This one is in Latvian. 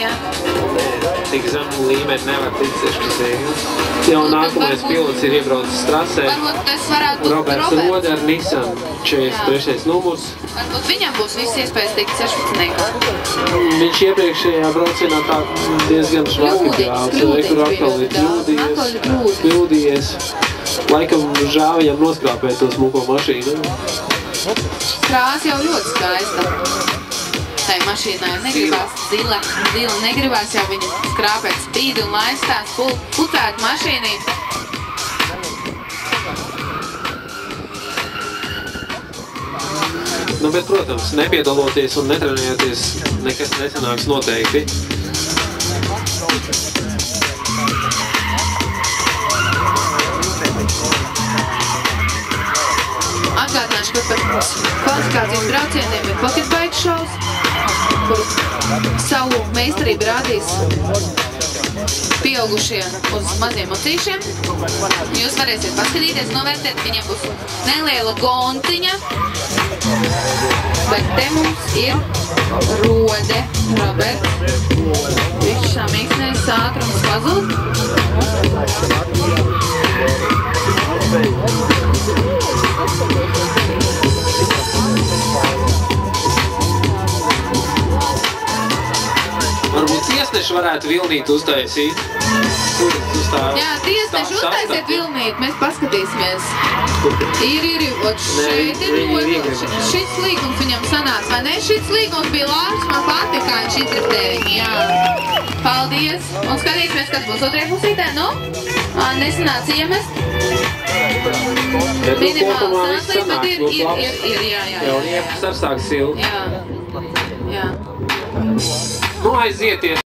jā. Tik zemu līmeni nevar tikt 16. Jau nākamais pilots ir iebraucis trasē. Varbūt tas varētu būt Roberts Rode ar Nissan 43. numurs. Varbūt viņam būs viss iespējas tikt 16. Viņš iepriekšējā braucienā tā diezgan švaki brauca, kur atkal ir kļūdījies. Laikam žāv viņam noskrāpēt to smuko mašīnu. Krāsa jau ļoti skaista. Tai mašīnai negribās zila negribās jau viņa skrāpēt spīdi un laistās putēt mašīnī. Nu, bet, protams, nepiedaloties un netrenējoties, nekas nesanāks noteikti. Atgādināšu, ka par kvalifikācijas braucieniem ir pocket bike šovs, kur savu meistarību rādīs pieaugušie uz maziem mocīšiem. Jūs varēsiet paskatīties, novērtēt, viņiem būs neliela gontiņa, bet te mums ir Rode, Roberts. Viņš samīksnēs ātrums pazūd. Varbūt tiesneši varētu vilnīt uztaisīt. Jā, tiesneši uztaisiet vilnīt, mēs paskatīsimies. Ir, šeit ir ļoti. Šis līgums viņam sanāca, vai ne? Šis līgums bija labs, man patika, kā viņš izriktēja viņu, jā. Paldies! Un skatīsimies, kas būs otrajā pusītē, nu? Nesanāca iemest. Minimāls sanāca, bet ir, jā. Jā, un iepus ar sāk silti. Jā. Nu, aizieties.